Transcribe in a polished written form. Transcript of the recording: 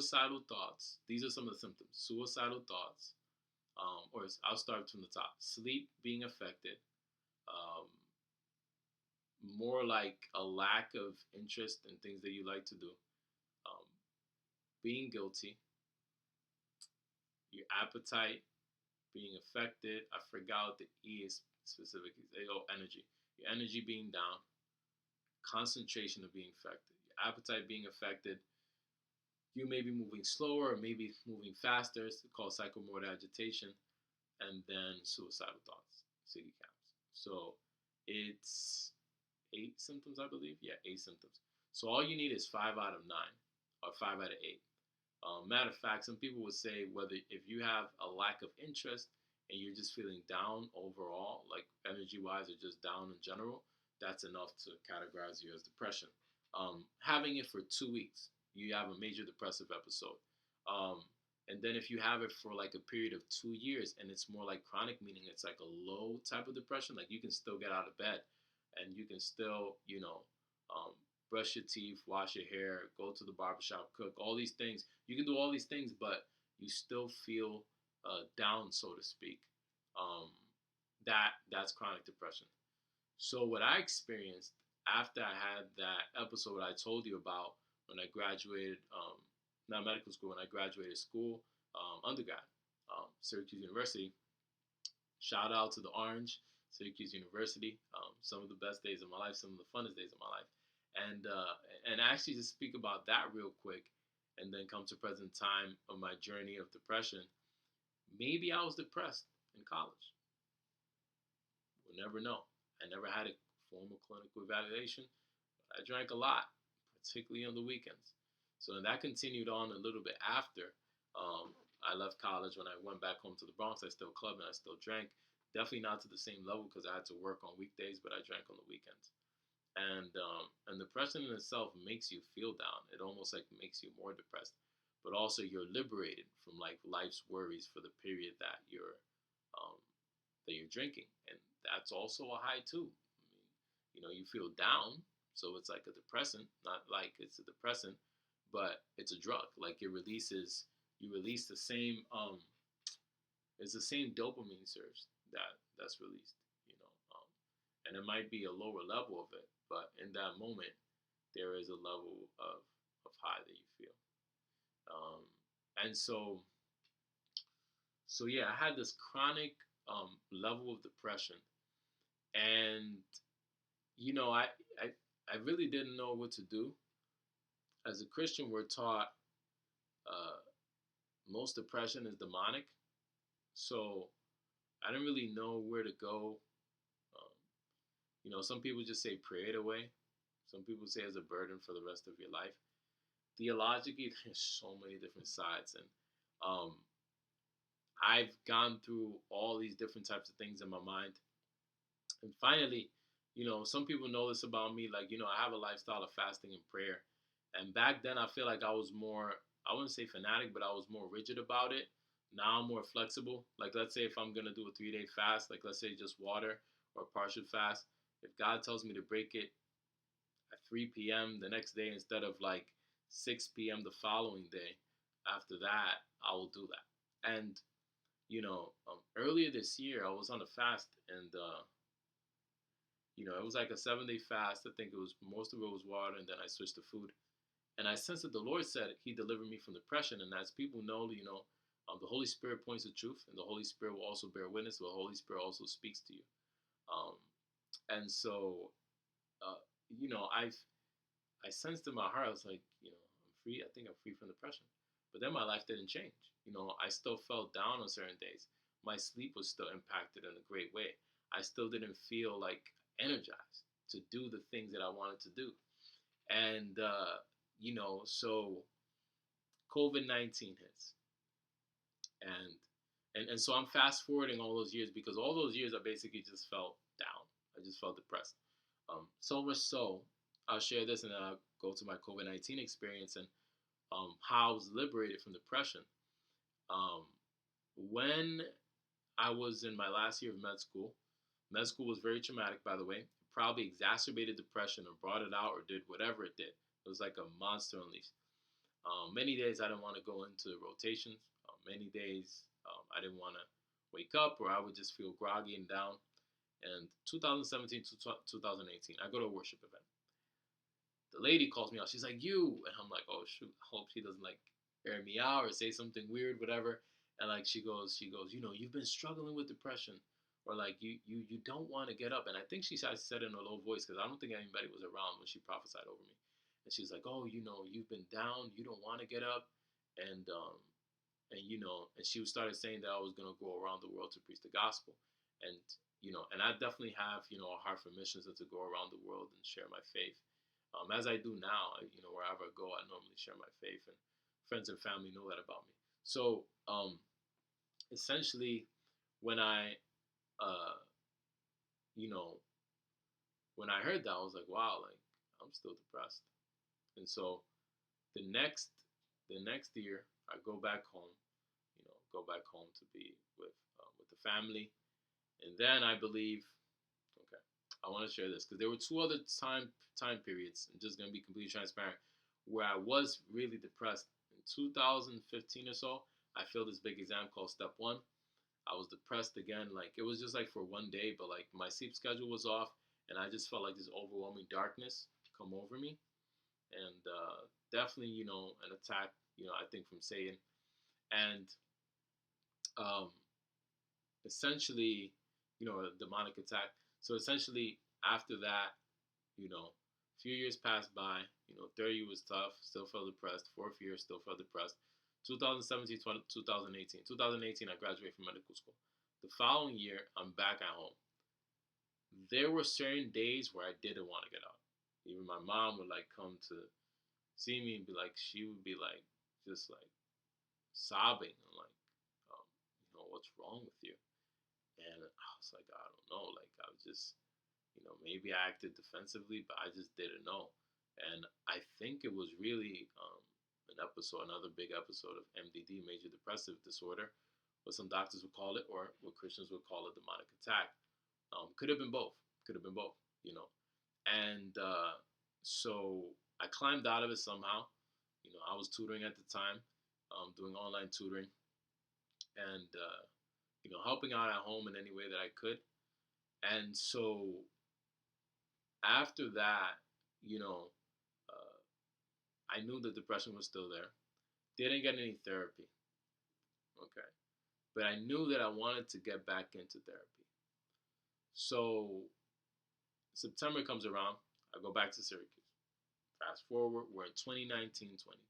Suicidal thoughts. These are some of the symptoms. Suicidal thoughts, or I'll start from the top. Sleep being affected, um, more like a lack of interest in things that you like to do, um, being guilty, your appetite being affected. I forgot what the E is specifically. Oh, energy. Your energy being down, concentration of being affected, your appetite being affected. You may be moving slower or maybe moving faster. It's called psychomotor agitation, and then suicidal thoughts, city camps. So it's 8 symptoms, I believe. Yeah, 8 symptoms. So all you need is 5 out of 9 or 5 out of 8. Matter of fact, some people would say whether if you have a lack of interest and you're just feeling down overall, like energy wise or just down in general, that's enough to categorize you as depression. Having it for 2 weeks, you have a major depressive episode. Um, and then if you have it for like a period of 2 years and it's more like chronic, meaning it's like a low type of depression, like you can still get out of bed and you can still, um, brush your teeth, wash your hair, go to the barbershop, cook, all these things. You can do all these things, but you still feel down, so to speak. Um, that's chronic depression. So what I experienced after I had that episode I told you about when I graduated, not medical school, when I graduated school, undergrad, Syracuse University. Shout out to the Orange, Syracuse University. Some of the best days of my life, some of the funnest days of my life. And actually to speak about that real quick, and then come to present time of my journey of depression. Maybe I was depressed in college. We'll never know. I never had a formal clinical evaluation, but I drank a lot, particularly on the weekends. So that continued on a little bit after I left college. When I went back home to the Bronx, I still clubbed and I still drank. Definitely not to the same level because I had to work on weekdays, but I drank on the weekends. And depression in itself makes you feel down. It almost like makes you more depressed, but also you're liberated from like life's worries for the period um, that you're drinking, and that's also a high too. I mean, you feel down, so it's like a depressant, not like it's a depressant, but it's a drug. Like you release the same it's the same dopamine surge that's released, and it might be a lower level of it, but in that moment there is a level of high that you feel. Um, and so yeah, I had this chronic level of depression, and you know, I, I I really didn't know what to do. As a Christian, we're taught uh, most depression is demonic, so I didn't really know where to go. Um, some people just say pray it away. Some people say it's a burden for the rest of your life. Theologically, there's so many different sides, and um, I've gone through all these different types of things in my mind. And finally, some people know this about me. Like, I have a lifestyle of fasting and prayer. And back then, I feel like I was more, I wouldn't say fanatic, but I was more rigid about it. Now I'm more flexible. Like, let's say if I'm going to do a 3 day fast, like, let's say just water or partial fast, if God tells me to break it at 3 p.m. the next day instead of like 6 p.m. the following day, after that, I will do that. And, earlier this year, I was on a fast and, it was like a 7 day fast. I think it was most of it was water, and then I switched to food. And I sensed that the Lord said He delivered me from depression. And as people know, the Holy Spirit points the truth, and the Holy Spirit will also bear witness. The Holy Spirit also speaks to you. Um, and so, uh, I sensed in my heart, I was like, I'm free. I think I'm free from depression. But then my life didn't change. I still felt down on certain days. My sleep was still impacted in a great way. I still didn't feel like energized to do the things that I wanted to do. And, so COVID-19 hits. And, and so I'm fast forwarding all those years because all those years I basically just felt down. I just felt depressed. So much so, I'll share this and then I'll go to my COVID-19 experience and how I was liberated from depression. Um, when I was in my last year of med school was very traumatic, by the way. It probably exacerbated depression or brought it out or did whatever it did. It was like a monster unleashed. Many days I didn't want to go into rotations. Many days I didn't want to wake up, or I would just feel groggy and down. And 2017 to 2018, I go to a worship event. The lady calls me out. She's like, "You," and I'm like, "Oh shoot! I hope she doesn't like air me out or say something weird, whatever." And like she goes, you've been struggling with depression, or like you don't want to get up. And I think she said it in a low voice because I don't think anybody was around when she prophesied over me. And she's like, "Oh, you've been down. You don't want to get up." And and she started saying that I was gonna go around the world to preach the gospel, and and I definitely have a heart for missions and to go around the world and share my faith, as I do now. Wherever I go, I normally share my faith, and friends and family know that about me. So essentially, when I uh, you know when I heard that, I was like, wow, like I'm still depressed. And so the next the next year, I go back home, go back home to be with the family. And then I believe, okay, I want to share this because there were two other time periods. I'm just gonna be completely transparent, where I was really depressed. In 2015 or so, I failed this big exam called Step One. I was depressed again. Like it was just like for one day, but like my sleep schedule was off, and I just felt like this overwhelming darkness come over me, and definitely an attack. I think from Satan, and um, essentially, a demonic attack. So essentially, after that, a few years passed by. Third year was tough, still felt depressed. Fourth year, still felt depressed. 2017, 2018. 2018, I graduated from medical school. The following year, I'm back at home. There were certain days where I didn't want to get out. Even my mom would like come to see me and be like, she would be like, just like sobbing and like, um, what's wrong with you? And I was like, I don't know. Like, I was just, maybe I acted defensively, but I just didn't know. And I think it was really another big episode of MDD, major depressive disorder, what some doctors would call it, or what Christians would call a demonic attack. Could have been both. Could have been both, And so I climbed out of it somehow. I was tutoring at the time, doing online tutoring, and helping out at home in any way that I could. And so after that, you know, uh, I knew the depression was still there. Didn't get any therapy, okay, but I knew that I wanted to get back into therapy. So September comes around, I go back to Syracuse. Fast forward, we're in 2019, 2020.